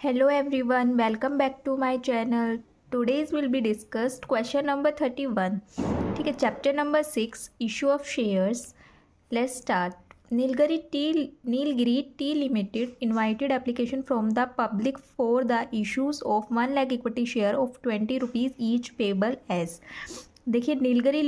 Hello everyone, welcome back to my channel. Today's will be discussed question number 31. ठीक है, chapter number 6 issue of shares. Let's start. Nilgiri Tea Limited invited application from the public for the issues of 1 lakh equity share of 20 rupees each payable as. देखिए Nilgiri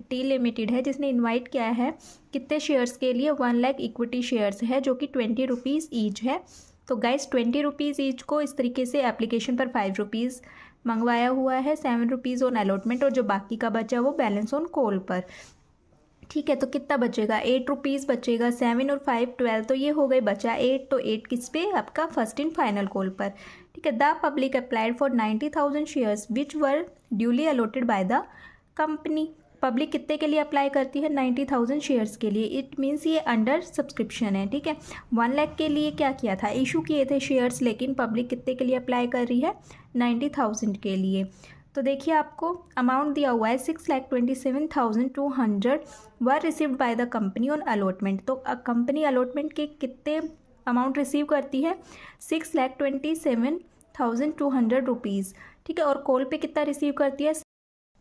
T limited है जिसने invite किया है कितने shares के लिए 1 lakh equity shares है जो कि 20 रुपीज़ ईच है। तो गाइस 20 रुपीज़ ईच को इस तरीके से एप्लीकेशन पर 5 रुपीज़ मंगवाया हुआ है, 7 रुपीज़ ऑन अलॉटमेंट और जो बाकी का बचा वो बैलेंस ऑन कॉल पर। ठीक है, तो कितना बचेगा 8 रुपीज़ बचेगा, 7 और 5 12, तो ये हो गई बचा 8। तो 8 किस पे आपका फर्स्ट इन फाइनल कॉल पर। ठीक है, the public applied for 90,000 shares which were duly allotted by the company. Public कितने के लिए अप्लाई करती है 90,000 शेयर्स के लिए। इट मीन्स ये अंडर सब्सक्रिप्शन है। ठीक है, 1 लाख के लिए क्या किया था, इशू किए थे शेयर्स, लेकिन पब्लिक कितने के लिए अप्लाई कर रही है 90,000 के लिए। तो देखिए आपको अमाउंट दिया हुआ है 6,27,200 वर received by the company on allotment. तो कंपनी अलॉटमेंट के कितने अमाउंट रिसीव करती है 6,27,200 रुपीज़। ठीक है, और कॉल पे कितना रिसीव करती है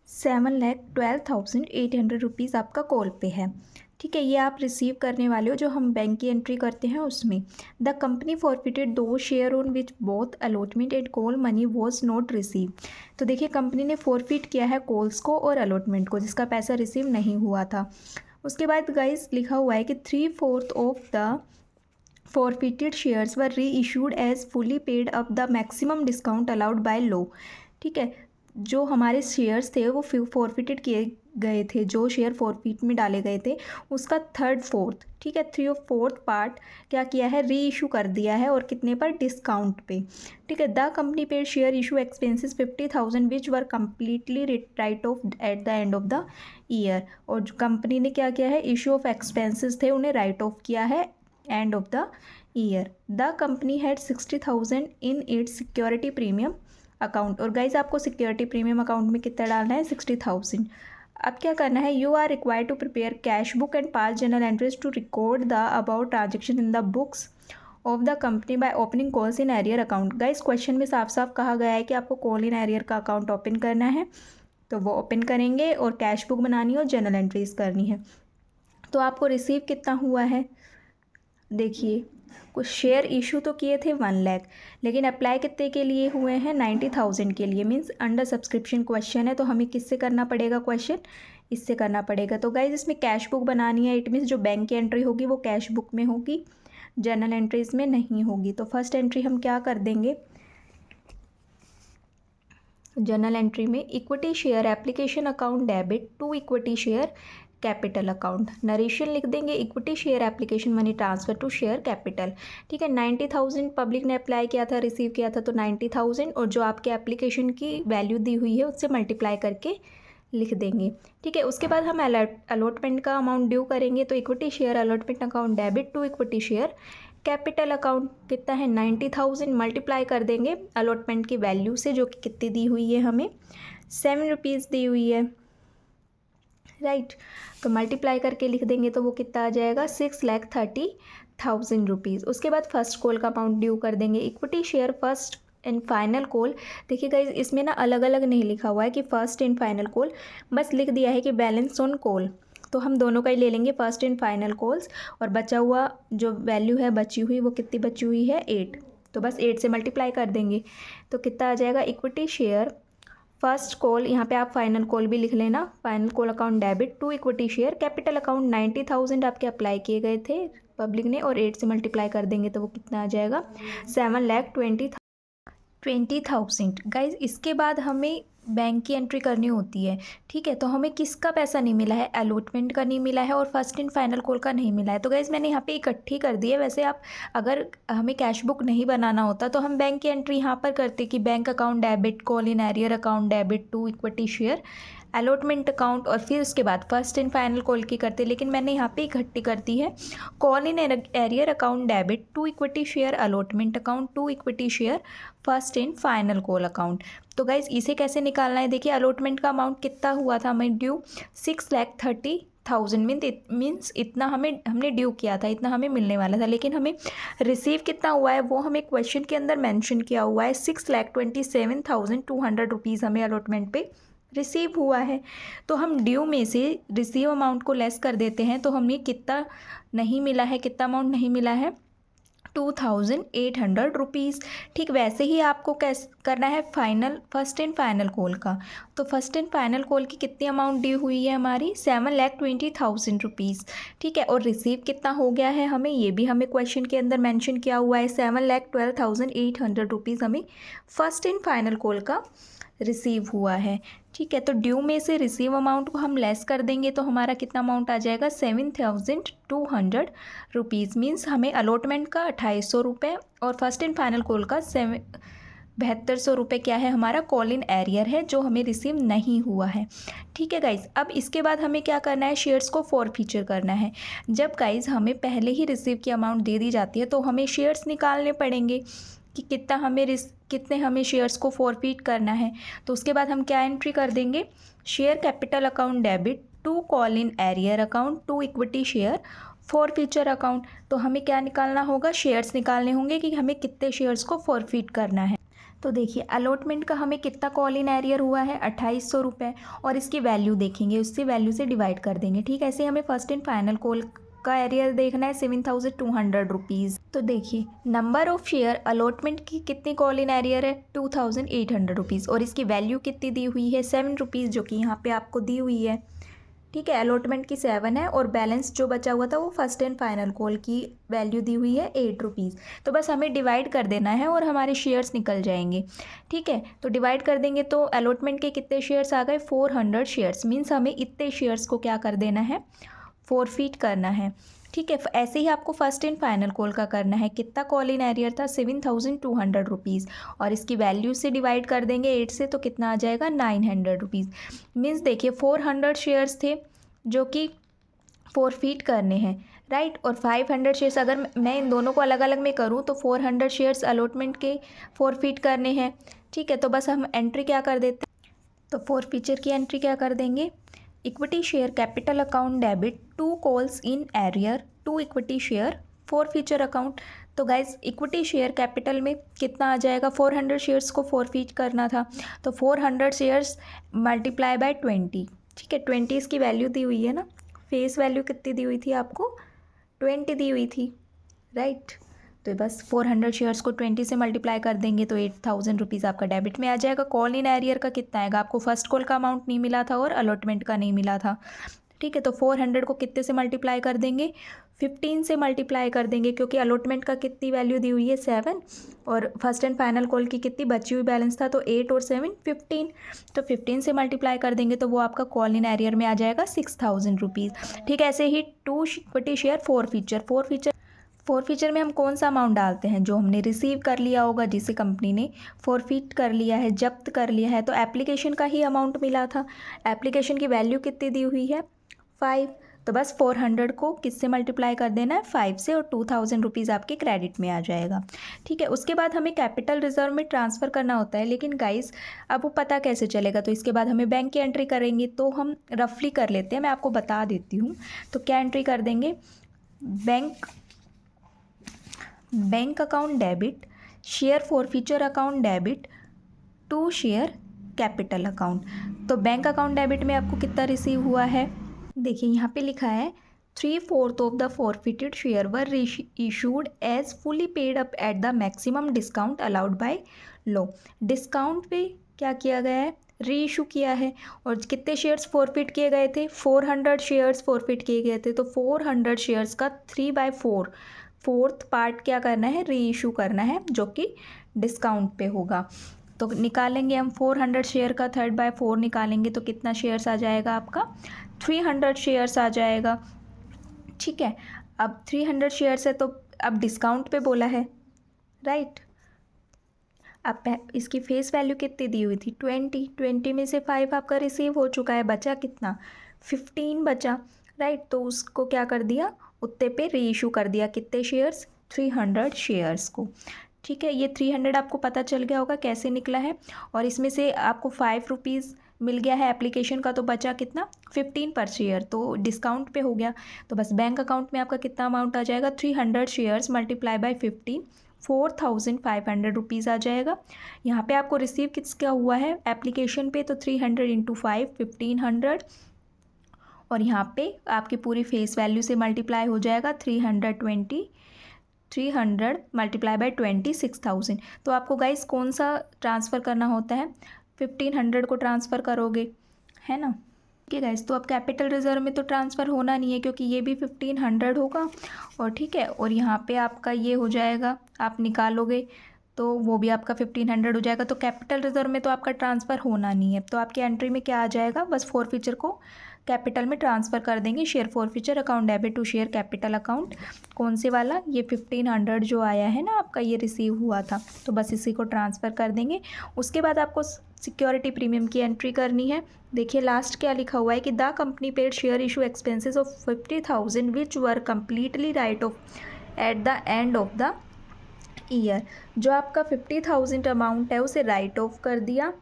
7,12,800 रुपीज़ आपका कॉल पे है। ठीक है, ये आप रिसीव करने वाले हो जो हम बैंक की एंट्री करते हैं उसमें। द कंपनी फॉरफिटेड दो share on which both allotment and call money was not receive. तो देखिए कंपनी ने फॉरफिट किया है कॉल्स को और अलॉटमेंट को जिसका पैसा रिसीव नहीं हुआ था। उसके बाद गाइस लिखा हुआ है कि 3/4 of the forfeited shares were reissued as fully paid up the maximum discount allowed by law. ठीक है, जो हमारे शेयर्स थे वो फॉरफिटेड किए गए थे, जो शेयर फॉरफिट में डाले गए थे उसका 3/4, ठीक है 3/4 पार्ट क्या किया है री इशू कर दिया है, और कितने पर डिस्काउंट पे। ठीक है, the company paid share issue expenses 50,000 which were completely right of at the end of the year. और जो कंपनी ने क्या किया है इशू ऑफ एक्सपेंसेस थे उन्हें राइट ऑफ किया है end of the year. The company had 60,000 in its security premium account. और गाइज आपको सिक्योरिटी प्रीमियम अकाउंट में कितना डालना है 60,000। अब क्या करना है, you are required to prepare cash book and pass general entries to record the about transaction in the books of the company by opening calls in arrear account. Guys question में साफ साफ कहा गया है कि आपको कॉल इन एरियर का account open करना है, तो वो ओपन करेंगे और कैश बुक बनानी है और जनरल एंट्रीज करनी है। तो आपको रिसीव कितना हुआ है, देखिए कुछ शेयर इशू तो किए थे 1 लाख, लेकिन अप्लाई कितने के लिए हुए हैं 90,000 के लिए। मीन्स अंडर सब्सक्रिप्शन क्वेश्चन है, तो हमें किससे करना पड़ेगा क्वेश्चन, इससे करना पड़ेगा। तो गाइज इसमें कैश बुक बनानी है, इट मीन्स जो बैंक की एंट्री होगी वो कैश बुक में होगी, जर्नल एंट्रीज में नहीं होगी। तो फर्स्ट एंट्री हम क्या कर देंगे, जर्नल एंट्री में equity share application account debit to equity share capital account. Narration लिख देंगे equity share application money transfer to share capital. ठीक है, 90,000 पब्लिक ने अप्लाई किया था, रिसीव किया था, तो 90,000 और जो आपके एप्लीकेशन की वैल्यू दी हुई है उससे मल्टीप्लाई करके लिख देंगे। ठीक है, उसके बाद हम अलॉटमेंट का अमाउंट ड्यू करेंगे, तो equity share allotment account debit to equity share capital account कितना है 90,000 मल्टीप्लाई कर देंगे अलॉटमेंट की वैल्यू से जो कि कितनी दी हुई है हमें 7 रुपीज़ दी हुई है, राइट। तो मल्टीप्लाई करके लिख देंगे तो वो कितना आ जाएगा 6,30,000 रुपीज़। उसके बाद फर्स्ट कॉल का अमाउंट ड्यू कर देंगे equity share first and final call. देखिए गाइस इसमें ना अलग अलग नहीं लिखा हुआ है कि फर्स्ट एंड फाइनल कॉल, बस लिख दिया है कि बैलेंस ऑन कॉल। तो हम दोनों का ही ले लेंगे फर्स्ट एंड फाइनल कॉल्स, और बचा हुआ जो वैल्यू है बची हुई वो कितनी बची हुई है 8, तो बस 8 से मल्टीप्लाई कर देंगे तो कितना आ जाएगा इक्विटी शेयर फर्स्ट कॉल, यहाँ पे आप फाइनल कॉल भी लिख लेना, final call account debit to equity share capital account 90,000 आपके अप्लाई किए गए थे पब्लिक ने, और 8 से मल्टीप्लाई कर देंगे तो वो कितना आ जाएगा 7,20,000। गाइज इसके बाद हमें बैंक की एंट्री करनी होती है। ठीक है, तो हमें किसका पैसा नहीं मिला है, अलॉटमेंट का नहीं मिला है और फर्स्ट एंड फाइनल कॉल का नहीं मिला है। तो गाइज मैंने यहाँ पे इकट्ठी कर दी है। वैसे आप अगर हमें कैश बुक नहीं बनाना होता तो हम बैंक की एंट्री यहाँ पर करते कि bank account debit call in arrear account debit to equity share allotment account, और फिर उसके बाद फर्स्ट एंड फाइनल कॉल की करते, लेकिन मैंने यहाँ पे इकट्ठी कर दी है call in arrear account debit to equity share allotment account to equity share first and final call account. तो गाइज इसे कैसे निकालना है, देखिए अलॉटमेंट का अमाउंट कितना हुआ था हमें ड्यू 6,30,000 8,000 मीन्स इतना हमने ड्यू किया था, इतना हमें मिलने वाला था, लेकिन हमें रिसीव कितना हुआ है वो हमें क्वेश्चन के अंदर मेंशन किया हुआ है 6,27,200 रुपीज़ हमें अलॉटमेंट पे रिसीव हुआ है। तो हम ड्यू में से रिसीव अमाउंट को लेस कर देते हैं, तो हमें कितना नहीं मिला है, कितना अमाउंट नहीं मिला है, 2,800 रुपीज़। ठीक वैसे ही आपको कैसे करना है फर्स्ट एंड फाइनल कॉल का। तो फर्स्ट एंड फाइनल कॉल की कितनी अमाउंट ड्यू हुई है हमारी, 7,20,000 रुपीज़। ठीक है, और रिसीव कितना हो गया है हमें, ये भी हमें क्वेश्चन के अंदर मेंशन किया हुआ है, 7,12,800 रुपीज़ हमें फर्स्ट एंड फाइनल कॉल का रिसीव हुआ है। ठीक है, तो ड्यू में से रिसीव अमाउंट को हम लेस कर देंगे तो हमारा कितना अमाउंट आ जाएगा, 7,200 रुपीज़। मीन्स हमें अलॉटमेंट का 2,800 रुपये और फर्स्ट एंड फाइनल कॉल का 7,200 रुपये क्या है हमारा कॉल इन एरियर है, जो हमें रिसीव नहीं हुआ है। ठीक है गाइज़, अब इसके बाद हमें क्या करना है, शेयर्स को फॉरफीचर करना है। जब गाइज़ हमें पहले ही रिसीव की अमाउंट दे दी जाती है तो हमें शेयर्स निकालने पड़ेंगे कि कितने हमें शेयर्स को फॉरफीट करना है। तो उसके बाद हम क्या एंट्री कर देंगे, share capital account debit to call in arrear account to equity share forfeiture account. तो हमें क्या निकालना होगा, शेयर्स निकालने होंगे कि हमें कितने शेयर्स को फॉरफीट करना है। तो देखिए अलॉटमेंट का हमें कितना कॉल इन एरियर हुआ है, 2,800 रुपये, और इसकी वैल्यू देखेंगे, उससे वैल्यू से डिवाइड कर देंगे। ठीक है, ऐसे हमें फर्स्ट एंड फाइनल कॉल का एरियर देखना है 7,200 रुपीज़। तो देखिए नंबर ऑफ शेयर अलॉटमेंट की कितनी कॉल इन एरियर है, 2,800 रुपीज़, और इसकी वैल्यू कितनी दी हुई है, 7 रुपीज़, जो कि यहाँ पे आपको दी हुई है। ठीक है, अलॉटमेंट की 7 है और बैलेंस जो बचा हुआ था वो फर्स्ट एंड फाइनल कॉल की वैल्यू दी हुई है 8 रुपीज़। तो बस हमें डिवाइड कर देना है और हमारे शेयर्स निकल जाएंगे। ठीक है, तो डिवाइड कर देंगे तो अलॉटमेंट के कितने शेयर्स आ गए, 400 शेयर्स। मीन्स हमें इतने शेयर्स को क्या कर देना है, फॉरफीट करना है। ठीक है, ऐसे ही आपको फर्स्ट एंड फाइनल कॉल का करना है। कितना कॉल इन एरियर था, 7,200 रुपीज़, और इसकी वैल्यू से डिवाइड कर देंगे 8 से, तो कितना आ जाएगा, 900 रुपीज़। मीन्स देखिए 400 शेयर्स थे जो कि फॉरफीट करने हैं, राइट, और 500 शेयर्स अगर मैं इन दोनों को अलग अलग में करूँ तो 400 शेयर्स अलॉटमेंट के फॉरफीट करने हैं। ठीक है, तो बस हम एंट्री क्या कर देते हैं, तो फॉरफीचर की एंट्री क्या कर देंगे, equity share capital account debit to calls in arrear to equity share forfeiture account. तो गाइज इक्विटी शेयर कैपिटल में कितना आ जाएगा, 400 शेयर्स को फॉरफीट करना था, तो 400 शेयर्स मल्टीप्लाई बाय 20। ठीक है, 20 इसकी वैल्यू दी हुई है ना, फेस वैल्यू कितनी दी हुई थी आपको, 20 दी हुई थी, राइट। तो बस 400 शेयर्स को 20 से मल्टीप्लाई कर देंगे तो 8,000 रुपीज़ आपका डेबिट में आ जाएगा। कॉल इन एरियर का कितना आएगा, आपको फर्स्ट कॉल का अमाउंट नहीं मिला था और अलॉटमेंट का नहीं मिला था। ठीक है, तो 400 को कितने से मल्टीप्लाई कर देंगे, 15 से मल्टीप्लाई कर देंगे, क्योंकि अलॉटमेंट का कितनी वैल्यू दी हुई है, 7, और फर्स्ट एंड फाइनल कॉल की कितनी बची हुई बैलेंस था, तो 8 और 7 15। तो 15 से मल्टीप्लाई कर देंगे तो वो आपका कॉल इन एरियर में आ जाएगा 6,000 रुपीज़। ठीक है, ऐसे ही टू इक्विटी शेयर फॉरफीचर में हम कौन सा अमाउंट डालते हैं, जो हमने रिसीव कर लिया होगा, जिसे कंपनी ने फॉरफीट कर लिया है, जब्त कर लिया है। तो एप्लीकेशन का ही अमाउंट मिला था, एप्लीकेशन की वैल्यू कितनी दी हुई है, 5। तो बस 400 को किससे मल्टीप्लाई कर देना है, 5 से, और 2,000 रुपीज़ आपके क्रेडिट में आ जाएगा। ठीक है, उसके बाद हमें कैपिटल रिजर्व में ट्रांसफ़र करना होता है, लेकिन गाइस अब वो पता कैसे चलेगा, तो इसके बाद हमें बैंक की एंट्री करेंगे। तो हम रफली कर लेते हैं, मैं आपको बता देती हूँ। तो क्या एंट्री कर देंगे, bank account debit share forfeiture account debit to share capital account. तो बैंक अकाउंट डेबिट में आपको कितना रिसीव हुआ है, देखिए यहाँ पे लिखा है 3/4 of the forfeited share were issued as fully paid up at the maximum discount allowed by law. Discount पे क्या किया गया है, री इशू किया है। और कितने शेयर्स फॉरफिट किए गए थे, 400 शेयर्स फॉरफिट किए गए थे। तो 400 शेयर्स का 3/4 फोर्थ पार्ट क्या करना है, री इशू करना है, जो कि डिस्काउंट पे होगा। तो निकालेंगे हम 400 शेयर का 3/4 निकालेंगे तो कितना शेयर्स आ जाएगा आपका, 300 शेयर्स आ जाएगा। ठीक है, अब 300 शेयर्स है तो अब डिस्काउंट पे बोला है, राइट। अब इसकी फेस वैल्यू कितनी दी हुई थी, 20 में से 5 आपका रिसीव हो चुका है, बचा कितना, 15 बचा, राइट। तो उसको क्या कर दिया, उत्ते पे री इशू कर दिया, कितने शेयर्स, 300 शेयर्स को। ठीक है, ये 300 आपको पता चल गया होगा कैसे निकला है। और इसमें से आपको 5 रुपीज़ मिल गया है एप्लीकेशन का, तो बचा कितना 15 पर शेयर, तो डिस्काउंट पे हो गया। तो बस बैंक अकाउंट में आपका कितना अमाउंट आ जाएगा, 300 शेयर्स मल्टीप्लाई बाय 15, 4500 रुपीज़ आ जाएगा। यहाँ पे आपको रिसीव किसका हुआ है एप्लीकेशन पे, तो 300 इंटू 5 1500, और यहाँ पे आपकी पूरी फेस वैल्यू से मल्टीप्लाई हो जाएगा 300 मल्टीप्लाई बाय 26,000। तो आपको गाइस कौन सा ट्रांसफ़र करना होता है, 1500 को ट्रांसफ़र करोगे, है ना। ठीक है गाइस, तो अब कैपिटल रिजर्व में तो ट्रांसफ़र होना नहीं है क्योंकि ये भी 1500 होगा, और ठीक है, और यहाँ पे आपका ये हो जाएगा, आप निकालोगे तो वो भी आपका 1500 हो जाएगा। तो कैपिटल रिजर्व में तो आपका ट्रांसफ़र होना नहीं है, तो आपकी एंट्री में क्या आ जाएगा, बस फॉरफीचर को कैपिटल में ट्रांसफ़र कर देंगे। Share forfeiture account debit to share capital account, कौन से वाला, ये 1500 जो आया है ना आपका, ये रिसीव हुआ था, तो बस इसी को ट्रांसफ़र कर देंगे। उसके बाद आपको सिक्योरिटी प्रीमियम की एंट्री करनी है। देखिए लास्ट क्या लिखा हुआ है कि the company paid share issue expenses of 50,000 which were completely right of at the end of the year. जो आपका 50,000 अमाउंट है उसे राइट ऑफ कर दिया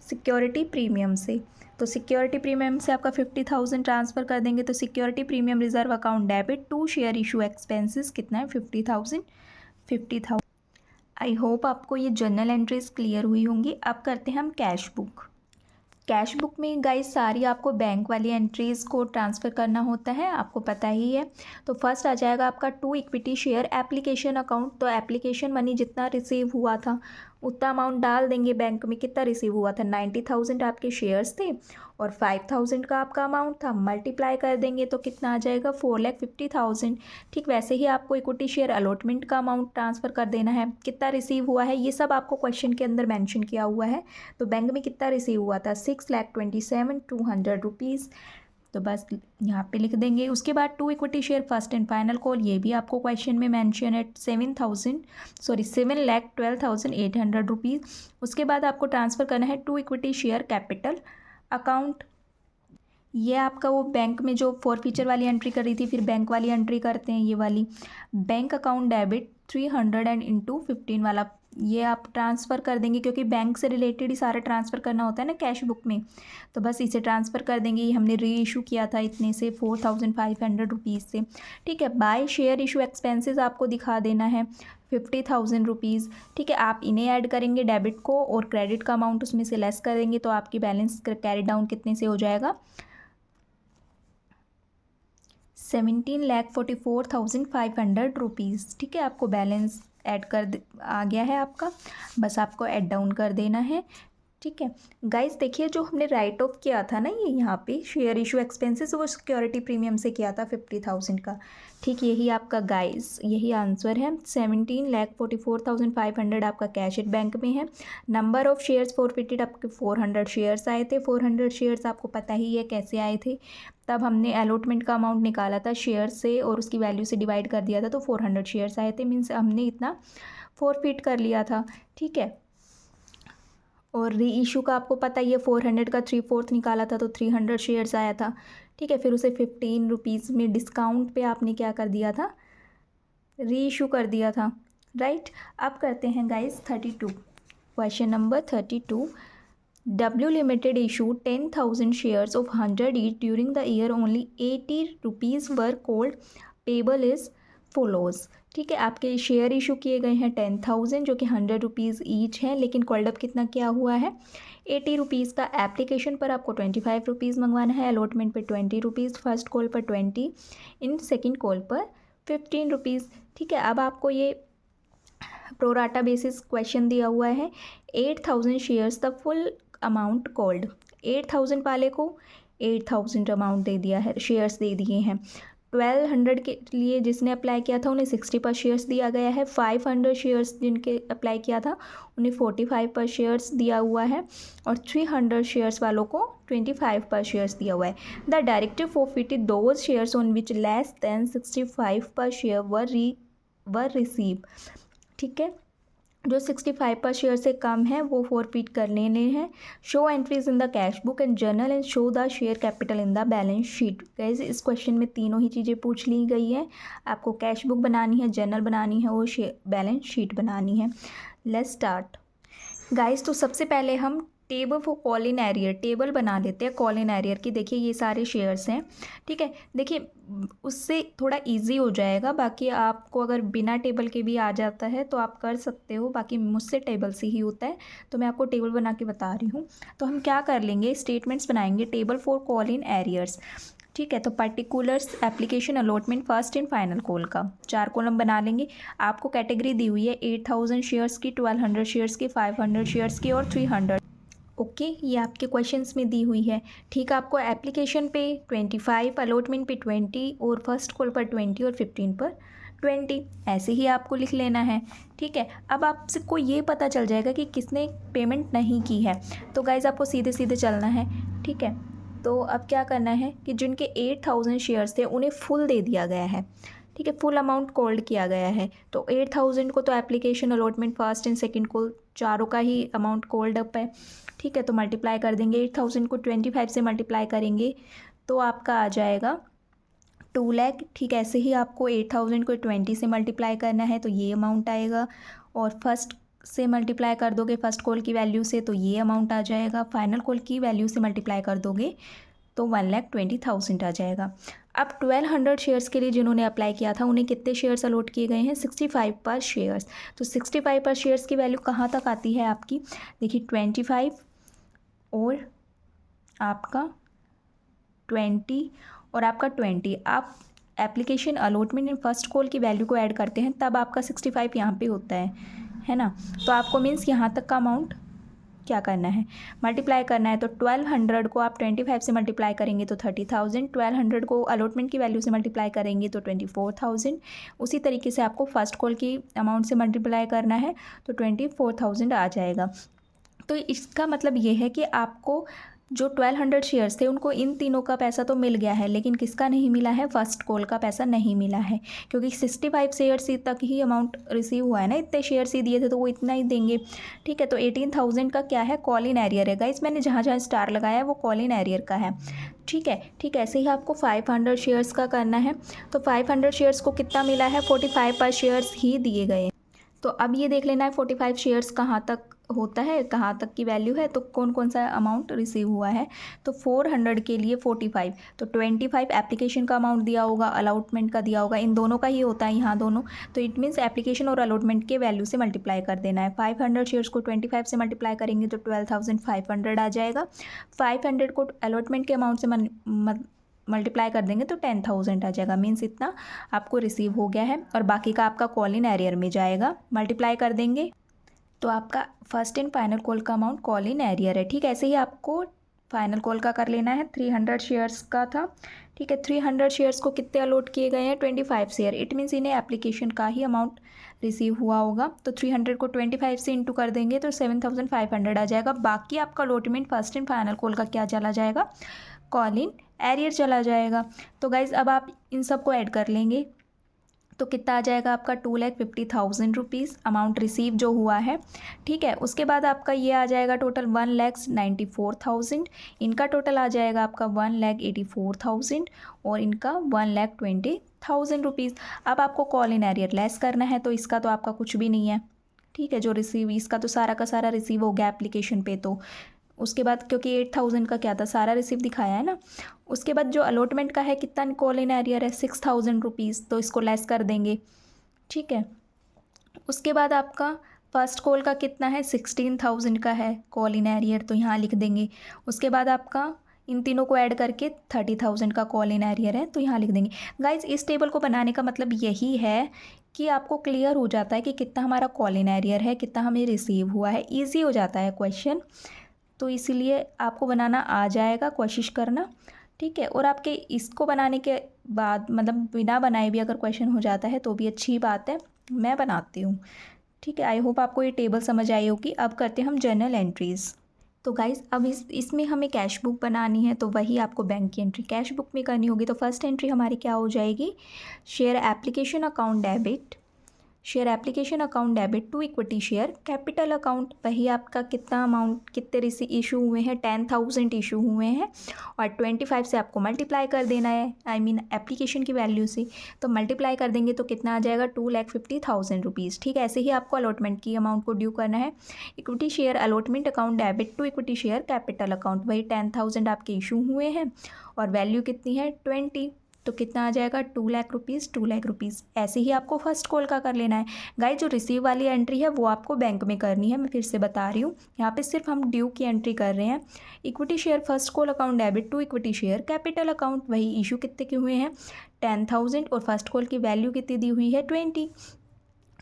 सिक्योरिटी प्रीमियम से, तो सिक्योरिटी प्रीमियम से आपका 50,000 ट्रांसफ़र कर देंगे, तो security premium reserve account debit to share issue expenses कितना है 50,000। आई होप आपको ये जर्नल एंट्रीज क्लियर हुई होंगी। अब करते हैं हम कैश बुक। कैश बुक में गाइस सारी आपको बैंक वाली एंट्रीज़ को ट्रांसफ़र करना होता है, आपको पता ही है। तो फर्स्ट आ जाएगा आपका to equity share application account, तो एप्लीकेशन मनी जितना रिसीव हुआ था उतना अमाउंट डाल देंगे बैंक में। कितना रिसीव हुआ था, 90,000 आपके शेयर्स थे और 5,000 का आपका अमाउंट था, मल्टीप्लाई कर देंगे तो कितना आ जाएगा 4,50,000। ठीक वैसे ही आपको इक्विटी शेयर अलॉटमेंट का अमाउंट ट्रांसफ़र कर देना है, कितना रिसीव हुआ है ये सब आपको क्वेश्चन के अंदर मेंशन किया हुआ है। तो बैंक में कितना रिसीव हुआ था 6,27,200 रुपीज़, तो बस यहाँ पे लिख देंगे। उसके बाद to equity share first and final call, ये भी आपको क्वेश्चन में मेंशन है 7,12,800 रुपीज़। उसके बाद आपको ट्रांसफ़र करना है to equity share capital account, ये आपका वो बैंक में जो फॉरफीचर वाली एंट्री कर रही थी, फिर बैंक वाली एंट्री करते हैं, ये वाली bank account debit 300 and into 15 वाला, ये आप ट्रांसफ़र कर देंगे क्योंकि बैंक से रिलेटेड ही सारा ट्रांसफ़र करना होता है ना कैश बुक में, तो बस इसे ट्रांसफ़र कर देंगे। ये हमने री इशू किया था इतने से 4,500 रुपीज़ से। ठीक है, बाय शेयर इशू एक्सपेंसेस आपको दिखा देना है 50,000 रुपीज़। ठीक है, आप इन्हें ऐड करेंगे डेबिट को और क्रेडिट का अमाउंट उसमें से लेस कर देंगे, तो आपकी बैलेंस कैरी डाउन कितने से हो जाएगा 17,44,500 रुपीज़। ठीक है, आपको बैलेंस ऐड आ गया है आपका, बस आपको ऐड डाउन कर देना है। ठीक है गाइस, देखिए जो हमने राइट ऑफ किया था ना ये यहाँ पे शेयर इशू एक्सपेंसेस, वो सिक्योरिटी प्रीमियम से किया था 50,000 का। ठीक, यही आपका गाइस यही आंसर है, 17,44,500 आपका कैश एट बैंक में है। नंबर ऑफ शेयर्स फॉरफिटेड आपके 400 शेयर्स आए थे। 400 शेयर्स आपको पता ही है कैसे आए थे, तब हमने अलॉटमेंट का अमाउंट निकाला था शेयर से और उसकी वैल्यू से डिवाइड कर दिया था, तो 400 शेयर्स आए थे, मीन्स हमने इतना फॉरफिट कर लिया था। ठीक है, और री इशू का आपको पता ही है 400 का 3/4 निकाला था, तो 300 शेयर्स आया था। ठीक है, फिर उसे 15 रुपीज़ में डिस्काउंट पे आपने क्या कर दिया था, री इशू कर दिया था, राइट। अब करते हैं guys 32, question number 32। W Limited issued 10,000 shares of 100 each during the year, only 80 rupees were called payable is follows। ठीक है, आपके शेयर इशू किए गए हैं 10,000 जो कि 100 रुपीज़ ईच है, लेकिन कॉल्ड अप कितना क्या हुआ है 80 रुपीज़ का। एप्लीकेशन पर आपको 25 रुपीज़ मंगवाना है, अलॉटमेंट पर 20 रुपीज़, फर्स्ट कॉल पर 20, इन सेकेंड कॉल पर 15 रुपीज़। ठीक है, अब आपको ये प्रोराटा बेसिस क्वेश्चन दिया हुआ है 8,000 shares the full amount called, 8,000 वाले को 8,000 अमाउंट दे दिया है, शेयर्स दे दिए हैं। 1,200 के लिए जिसने अप्लाई किया था उन्हें 60 पर शेयर्स दिया गया है। 500 शेयर्स जिनके अप्लाई किया था उन्हें 45 पर शेयर्स दिया हुआ है, और 300 शेयर्स वालों को 25 पर शेयर्स दिया हुआ है। The directive forfeited those shares on which less than 65 पर शेयर वर रिसीव। ठीक है, जो 65 पर शेयर से कम है वो फॉरफिट कर लेने हैं। Show entries in the cash book and journal and show the share capital in the balance sheet. Guys, इस क्वेश्चन में तीनों ही चीज़ें पूछ ली गई है, आपको कैश बुक बनानी है, जर्नल बनानी है और बैलेंस शीट बनानी है। Let's start guys. तो सबसे पहले हम table for call in arrear, table बना लेते हैं कॉल इन एरियर की। देखिए ये सारे शेयर्स हैं, ठीक है। देखिए उससे थोड़ा इजी हो जाएगा, बाकी आपको अगर बिना टेबल के भी आ जाता है तो आप कर सकते हो, बाकी मुझसे टेबल से ही होता है, तो मैं आपको टेबल बना के बता रही हूँ। तो हम क्या कर लेंगे, स्टेटमेंट्स बनाएंगे table for call in arrears, ठीक है। तो particulars, application, allotment, first and final call का 4 कॉलम बना लेंगे। आपको कैटेगरी दी हुई है 8000 शेयर्स की, 1200 शेयर्स की, 500 शेयर्स की और 300। ओके, ये आपके क्वेश्चंस में दी हुई है, ठीक है। आपको एप्लीकेशन पे 25, अलॉटमेंट पे 20 और फर्स्ट कॉल पर 20 और 15 पर 20, ऐसे ही आपको लिख लेना है, ठीक है। अब आपको ये पता चल जाएगा कि किसने पेमेंट नहीं की है, तो गाइज आपको सीधे सीधे चलना है, ठीक है। तो अब क्या करना है कि जिनके 8000 शेयर्स थे उन्हें फुल दे दिया गया है, ठीक है, फुल अमाउंट कॉल्ड किया गया है। तो 8000 को तो application, allotment, first and second call चारों का ही अमाउंट कॉल्ड अप है, ठीक है। तो मल्टीप्लाई कर देंगे, 8000 को 25 से मल्टीप्लाई करेंगे तो आपका आ जाएगा 2 लाख, ठीक है। ऐसे ही आपको 8000 को 20 से मल्टीप्लाई करना है तो ये अमाउंट आएगा, और फर्स्ट से मल्टीप्लाई कर दोगे फर्स्ट कॉल की वैल्यू से तो ये अमाउंट आ जाएगा, फाइनल कॉल की वैल्यू से मल्टीप्लाई कर दोगे तो 1,20,000 आ जाएगा। अब 1200 शेयर्स के लिए जिन्होंने अप्लाई किया था उन्हें कितने शेयर्स अलॉट किए गए हैं, 65 पर शेयर्स। तो 65 पर शेयर्स की वैल्यू कहाँ तक आती है आपकी, देखिए 25 और आपका 20 और आपका 20, आप application, allotment and first call की वैल्यू को ऐड करते हैं तब आपका 65 यहाँ पे होता है ना। तो आपको मीन्स यहाँ तक का अमाउंट क्या करना है, मल्टीप्लाई करना है। तो 1200 को आप 25 से मल्टीप्लाई करेंगे तो 30,000, 1200 को अलॉटमेंट की वैल्यू से मल्टीप्लाई करेंगे तो 24,000, उसी तरीके से आपको फर्स्ट कॉल की अमाउंट से मल्टीप्लाई करना है तो 24,000 आ जाएगा। तो इसका मतलब ये है कि आपको जो 1200 शेयर्स थे उनको इन तीनों का पैसा तो मिल गया है, लेकिन किसका नहीं मिला है, फर्स्ट कॉल का पैसा नहीं मिला है, क्योंकि 65 शेयर्स तक ही अमाउंट रिसीव हुआ है ना, इतने शेयर्स ही दिए थे तो वो इतना ही देंगे, ठीक है। तो 18,000 का क्या है, कॉल इन एरियर है गाइस, मैंने जहाँ जहाँ स्टार लगाया है वो कॉल इन एरियर का है, ठीक है। ठीक है, ऐसे ही आपको 500 शेयर्स का करना है। तो 500 शेयर्स को कितना मिला है, 45 पर शेयर्स ही दिए गए। तो अब ये देख लेना है 45 शेयर्स कहाँ तक होता है, कहाँ तक की वैल्यू है, तो कौन कौन सा अमाउंट रिसीव हुआ है। तो 400 के लिए 45, तो 25 एप्लीकेशन का अमाउंट दिया होगा, अलॉटमेंट का दिया होगा, इन दोनों का ही होता है यहाँ दोनों। तो इट मीन्स एप्लीकेशन और अलॉटमेंट के वैल्यू से मल्टीप्लाई कर देना है। 500 शेयर्स को 25 से मल्टीप्लाई करेंगे तो 12,500 आ जाएगा। 500 को अलॉटमेंट के अमाउंट से मल्टीप्लाई कर देंगे तो 10,000 आ जाएगा, मीन्स इतना आपको रिसीव हो गया है, और बाकी का आपका कॉल इन एरियर में जाएगा। मल्टीप्लाई कर देंगे तो आपका फर्स्ट एंड फाइनल कॉल का अमाउंट कॉल इन एरियर है, ठीक है। ऐसे ही आपको फाइनल कॉल का कर लेना है। 300 शेयर्स का था, ठीक है। 300 शेयर्स को कितने अलॉट किए गए हैं, 25 शेयर, इट मीन्स इन्हें एप्लीकेशन का ही अमाउंट रिसीव हुआ होगा। तो 300 को 25 से इंटू कर देंगे तो 7,500 आ जाएगा। बाकी आपका allotment, first and final call का क्या चला जाएगा, कॉल इन एरियर चला जाएगा। तो गाइज़ अब आप इन सब को ऐड कर लेंगे तो कितना आ जाएगा आपका 2,50,000 रुपीज़ अमाउंट रिसीव जो हुआ है, ठीक है। उसके बाद आपका ये आ जाएगा टोटल 1,94,000, इनका टोटल आ जाएगा आपका 1,84,000 और इनका 1,20,000 रुपीज़। अब आपको कॉल इन एरियर लेस करना है, तो इसका तो आपका कुछ भी नहीं है, ठीक है। जो रिसीव, इसका तो सारा का सारा रिसीव हो गया एप्लीकेशन पे। तो उसके बाद क्योंकि 8,000 का क्या था, सारा रिसीव दिखाया है ना। उसके बाद जो अलॉटमेंट का है कितना कॉल इन एरियर है, 6,000 रुपीज़, तो इसको लेस कर देंगे, ठीक है। उसके बाद आपका फर्स्ट कॉल का कितना है, 16,000 का है कॉल इन एरियर, तो यहाँ लिख देंगे। उसके बाद आपका इन तीनों को ऐड करके 30,000 का कॉल इन एरियर है, तो यहाँ लिख देंगे। गाइज इस टेबल को बनाने का मतलब यही है कि आपको क्लियर हो जाता है कि कितना हमारा कॉल इन एरियर है, कितना हमें रिसीव हुआ है, ईजी हो जाता है क्वेश्चन। तो इसीलिए आपको बनाना आ जाएगा, कोशिश करना, ठीक है। और आपके इसको बनाने के बाद मतलब बिना बनाए भी अगर क्वेश्चन हो जाता है तो भी अच्छी बात है, मैं बनाती हूँ, ठीक है। आई होप आपको ये टेबल समझ आई होगी। अब करते हैं हम जर्नल एंट्रीज़। तो गाइज़ अब इसमें हमें कैश बुक बनानी है, तो वही आपको बैंक की एंट्री कैश बुक में करनी होगी। तो फर्स्ट एंट्री हमारी क्या हो जाएगी, share application account debit, share application account debit to equity share capital account, वही आपका कितना अमाउंट कितने इशू हुए हैं, 10,000 इशू हुए हैं और 25 से आपको मल्टीप्लाई कर देना है, आई मीन एप्लीकेशन की वैल्यू से। तो मल्टीप्लाई कर देंगे तो कितना आ जाएगा 2,50,000 रुपीज़। ठीक है, ऐसे ही आपको अलॉटमेंट की अमाउंट को ड्यू करना है। Equity share allotment account debit to equity share capital account, वही 10,000 आपके इशू हुए हैं और वैल्यू कितनी है 20, तो कितना आ जाएगा 2,00,000 रुपीज़। ऐसे ही आपको फर्स्ट कॉल का कर लेना है। गाइस जो रिसीव वाली एंट्री है वो आपको बैंक में करनी है, मैं फिर से बता रही हूँ, यहाँ पे सिर्फ हम ड्यू की एंट्री कर रहे हैं। Equity share first call account debit to equity share capital account, वही इशू कितने के हुए हैं 10,000 और फर्स्ट कॉल की वैल्यू कितनी दी हुई है 20,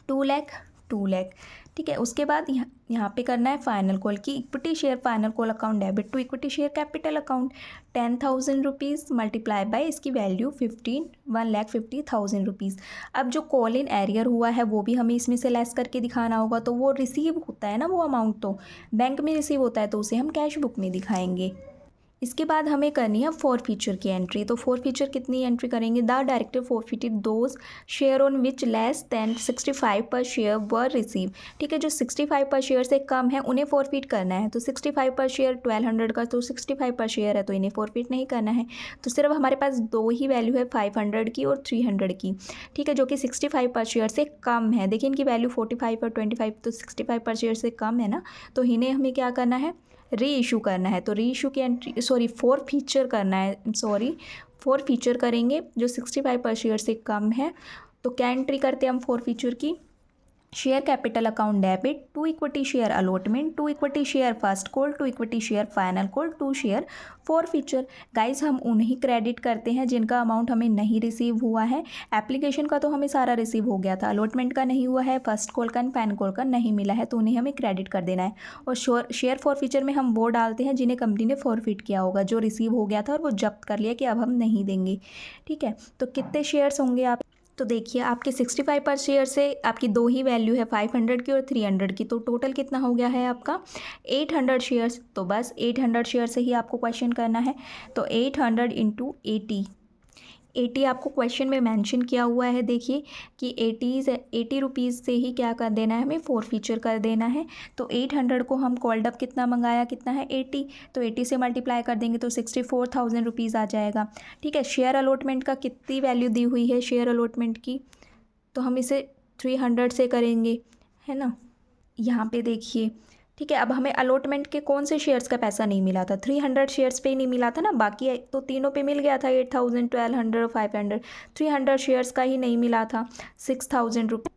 2,00,000। ठीक है, उसके बाद यहाँ पे करना है फाइनल कॉल की equity share final call account debit to equity share capital account 10,000 rupees multiply by इसकी वैल्यू 1,50,000 रुपीज़। अब जो कॉल इन एरियर हुआ है वो भी हमें इसमें से लेस करके दिखाना होगा, तो वो रिसीव होता है ना, वो अमाउंट तो बैंक में रिसीव होता है तो उसे हम कैश बुक में दिखाएंगे। इसके बाद हमें करनी है फोर फीचर की एंट्री। तो फोर फीचर कितनी एंट्री करेंगे, the director forfeited those share on which less than 65 पर शेयर वर रिसीव। ठीक है, जो 65 पर शेयर से कम है उन्हें फॉरफिट करना है। तो 65 पर शेयर 1,200 का, तो 65 पर शेयर है तो इन्हें फॉरफिट नहीं करना है। तो सिर्फ हमारे पास दो ही वैल्यू है 500 की और 300 की। ठीक है, जो कि 65 पर शेयर से कम है। देखिए इनकी वैल्यू 45 और 25, तो 65 पर शेयर से कम है ना, तो इन्हें हमें क्या करना है री इशू करना है। तो री इशू की एंट्री फोर फीचर करना है, फोर फीचर करेंगे जो 65 पर शेयर से कम है। तो क्या एंट्री करते हैं हम फोर फीचर की, share capital account debit to equity share allotment to equity share first call to equity share final call to share forfeiture. Guys हम उन्हीं क्रेडिट करते हैं जिनका अमाउंट हमें नहीं रिसीव हुआ है। एप्लीकेशन का तो हमें सारा रिसीव हो गया था, अलॉटमेंट का नहीं हुआ है, फर्स्ट कॉल का फाइनल कॉल का नहीं मिला है, तो उन्हें हमें क्रेडिट कर देना है। और शेयर फॉर फीचर में हम वो डालते हैं जिन्हें कंपनी ने फॉरफिट किया होगा, जो रिसीव हो गया था और वो जब्त कर लिया कि अब हम नहीं देंगे। ठीक है, तो कितने शेयर्स होंगे आप, तो देखिए आपके 65 पर शेयर से आपकी दो ही वैल्यू है 500 की और 300 की, तो टोटल कितना हो गया है आपका 800 शेयर्स। तो बस 800 शेयर से ही आपको क्वेश्चन करना है। तो 800 इंटू 80 आपको क्वेश्चन में मेंशन किया हुआ है। देखिए कि 80 रुपीज़ से ही क्या कर देना है, हमें फोर फीचर कर देना है। तो 800 को हम कॉल्ड अप कितना मंगाया, कितना है 80, तो 80 से मल्टीप्लाई कर देंगे तो 64,000 रुपीज़ आ जाएगा। ठीक है, शेयर अलॉटमेंट का कितनी वैल्यू दी हुई है शेयर अलॉटमेंट की, तो हम इसे 300 से करेंगे, है ना। यहाँ पे देखिए, ठीक है, अब हमें अलॉटमेंट के कौन से शेयर्स का पैसा नहीं मिला था, 300 शेयर्स पे ही नहीं मिला था ना, बाकी तो तीनों पे मिल गया था 8,000, 1,200 और 500। 300 शेयर्स का ही नहीं मिला था। 6,000 रुपये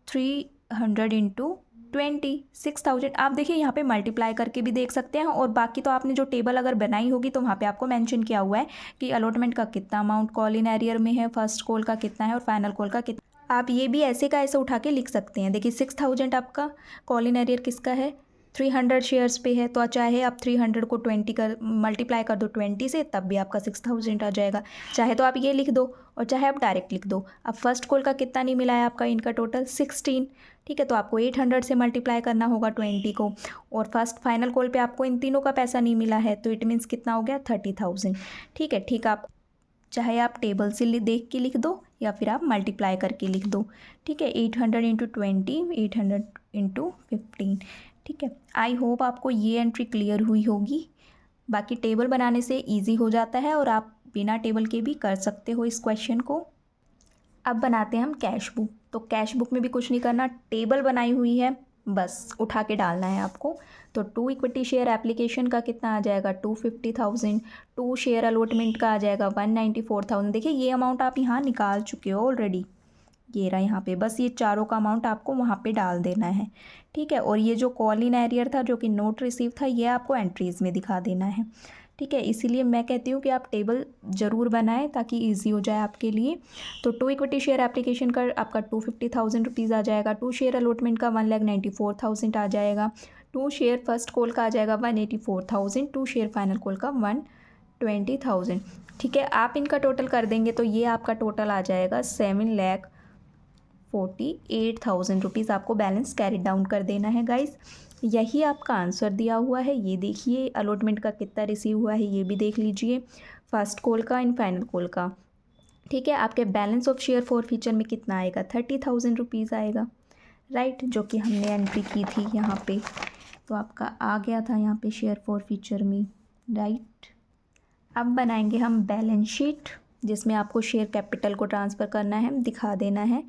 300 इंटू 20, 6,000। आप देखिए यहाँ पे मल्टीप्लाई करके भी देख सकते हैं, और बाकी तो आपने जो टेबल अगर बनाई होगी तो वहाँ पे आपको मेंशन किया हुआ है कि अलॉटमेंट का कितना अमाउंट कॉल इन एरियर में है, फर्स्ट कॉल का कितना है और फाइनल कॉल का कितना। आप ये भी ऐसे का ऐसे उठा के लिख सकते हैं। देखिए 6,000 आपका कॉल इन एरियर किसका है, 300 शेयर्स पे है, तो चाहे आप 300 को 20 कर मल्टीप्लाई कर दो 20 से, तब भी आपका 6,000 आ जाएगा। चाहे तो आप ये लिख दो और चाहे आप डायरेक्ट लिख दो। अब फर्स्ट कॉल का कितना नहीं मिला है आपका, इनका टोटल 16। ठीक है, तो आपको 800 से मल्टीप्लाई करना होगा 20 को, और फर्स्ट फाइनल कॉल पे आपको इन तीनों का पैसा नहीं मिला है, तो इट मीन्स कितना हो गया 30,000। ठीक है, ठीक, आप चाहे आप टेबल से देख के लिख दो या फिर आप मल्टीप्लाई करके लिख दो। ठीक है, 800 इंटू 20, 800 इंटू 15। ठीक है, आई होप आपको ये एंट्री क्लियर हुई होगी। बाकी टेबल बनाने से इजी हो जाता है और आप बिना टेबल के भी कर सकते हो इस क्वेश्चन को। अब बनाते हैं हम कैश बुक। तो कैश बुक में भी कुछ नहीं करना, टेबल बनाई हुई है, बस उठा के डालना है आपको। तो टू इक्विटी शेयर एप्लीकेशन का कितना आ जाएगा 250,000, टू शेयर अलॉटमेंट का आ जाएगा 194,000। देखिए ये अमाउंट आप यहाँ निकाल चुके हो ऑलरेडी, ये रहा यहाँ पे, बस ये चारों का अमाउंट आपको वहाँ पे डाल देना है। ठीक है, और ये जो कॉल इन एरियर था जो कि नोट रिसीव था, ये आपको एंट्रीज़ में दिखा देना है। ठीक है, इसीलिए मैं कहती हूँ कि आप टेबल ज़रूर बनाएं ताकि इजी हो जाए आपके लिए। तो टू इक्विटी शेयर एप्लीकेशन का आपका 250,000 रुपीज़ आ जाएगा, टू शेयर अलॉटमेंट का 1,94,000 आ जाएगा, टू शेयर फर्स्ट कॉल का आ जाएगा 184,000, टू शेयर फाइनल कॉल का 120,000। ठीक है, आप इनका टोटल कर देंगे तो ये आपका टोटल आ जाएगा 7,48,000 रुपीज़। आपको बैलेंस कैरी डाउन कर देना है गाइस। यही आपका आंसर दिया हुआ है, ये देखिए अलॉटमेंट का कितना रिसीव हुआ है ये भी देख लीजिए, फर्स्ट कॉल का एंड फाइनल कॉल का। ठीक है, आपके balance of share for future में कितना आएगा, 30,000 रुपीज़ आएगा, राइट, जो कि हमने एंट्री की थी यहाँ पे। तो आपका आ गया था यहाँ पे शेयर फॉर फ्यूचर में, राइट। अब बनाएंगे हम बैलेंस शीट, जिसमें आपको शेयर कैपिटल को ट्रांसफ़र करना है, दिखा देना है।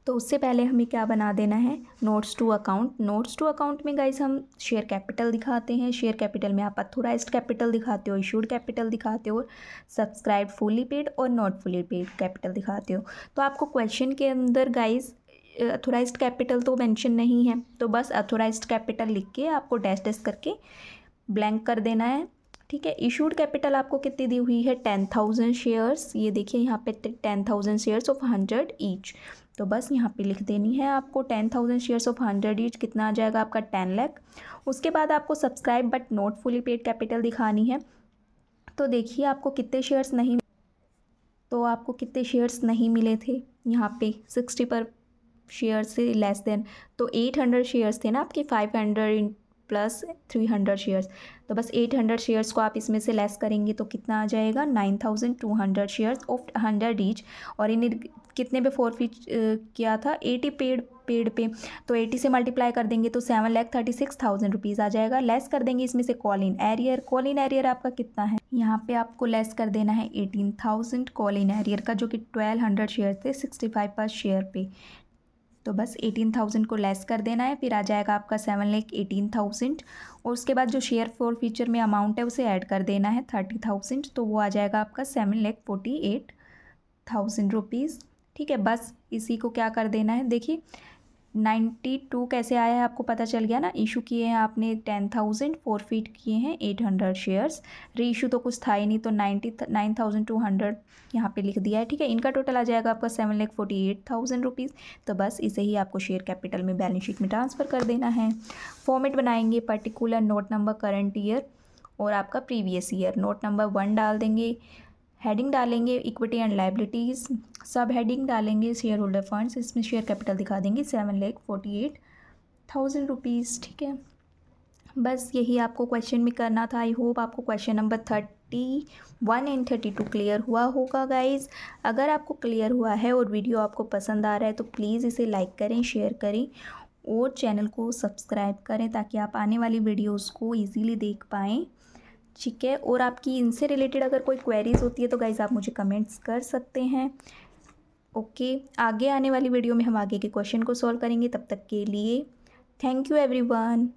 तो उससे पहले हमें क्या बना देना है, notes to account. Notes to account में गाइस हम शेयर कैपिटल दिखाते हैं। शेयर कैपिटल में आप अथोराइज्ड कैपिटल दिखाते हो, इशूड कैपिटल दिखाते हो, सब्सक्राइब फुली पेड और नॉट फुली पेड कैपिटल दिखाते हो। तो आपको क्वेश्चन के अंदर गाइस अथोराइज्ड कैपिटल तो मेंशन नहीं है, तो बस अथोराइज्ड कैपिटल लिख के आपको डैश डैश करके ब्लैंक कर देना है, ठीक है। इशूड कैपिटल आपको कितनी दी हुई है, 10,000 शेयर्स, ये देखिए यहाँ पे 10,000 शेयर्स ऑफ 100 ईच। तो बस यहाँ पे लिख देनी है आपको 10,000 शेयर्स ऑफ 100 ईच, कितना आ जाएगा आपका 10 लाख। उसके बाद आपको subscribe but not fully paid capital दिखानी है। तो देखिए आपको कितने शेयर्स नहीं, तो आपको कितने शेयर्स नहीं मिले थे यहाँ पे 60 पर शेयर से लेस देन, तो 800 शेयर्स थे ना आपके, 500 प्लस 300 शेयर्स। तो बस 800 शेयर्स को आप इसमें से लेस करेंगे तो कितना आ जाएगा, 9,200 शेयर्स ऑफ 100 ईच। और इन्हें कितने पे फॉरफिट किया था, 80 पेड पे, तो 80 से मल्टीप्लाई कर देंगे तो 7,36,000 रुपीज़ आ जाएगा। लेस कर देंगे इसमें से call in arrear. Call in arrear आपका कितना है, यहाँ पे आपको लेस कर देना है 18,000 कॉल इन एरियर का, जो कि 1200 शेयर थे 65 पर शेयर पे। तो बस 18,000 को लेस कर देना है, फिर आ जाएगा आपका 7,18,000। और उसके बाद जो शेयर फॉर फ्यूचर में अमाउंट है उसे ऐड कर देना है 30,000, तो वो आ जाएगा आपका 7,48,000 रुपीज़, ठीक है। बस इसी को क्या कर देना है, देखिए 92 कैसे आया है आपको पता चल गया ना। इशू किए हैं आपने 10,000, फॉरफिट किए हैं 800 शेयर्स, री इशू तो कुछ था ही नहीं, तो 99,200 यहाँ पे लिख दिया है, ठीक है। इनका टोटल आ जाएगा आपका 7,48,000 रुपीज़। तो बस इसे ही आपको शेयर कैपिटल में बैलेंस शीट में ट्रांसफ़र कर देना है। फॉर्मेट बनाएंगे, particular, note number, current year और आपका प्रीवियस ईयर। नोट नंबर 1 डाल देंगे, हेडिंग डालेंगे इक्विटी एंड लाइबिलिटीज़, सब हेडिंग डालेंगे शेयर होल्डर फंड्स, इसमें शेयर कैपिटल दिखा देंगे 7,48,000 रुपीज़, ठीक है। बस यही आपको क्वेश्चन में करना था। आई होप आपको क्वेश्चन नंबर 31 एंड 32 क्लियर हुआ होगा गाइज। अगर आपको क्लियर हुआ है और वीडियो आपको पसंद आ रहा है तो प्लीज़ इसे लाइक करें, शेयर करें और चैनल को सब्सक्राइब करें, ताकि आप आने वाली वीडियोज़ को ईजीली देख पाएँ, ठीक है। और आपकी इनसे रिलेटेड अगर कोई क्वेरीज होती है तो गाइज़ आप मुझे कमेंट्स कर सकते हैं, ओके। आगे आने वाली वीडियो में हम आगे के क्वेश्चन को सॉल्व करेंगे। तब तक के लिए थैंक यू एवरीवन।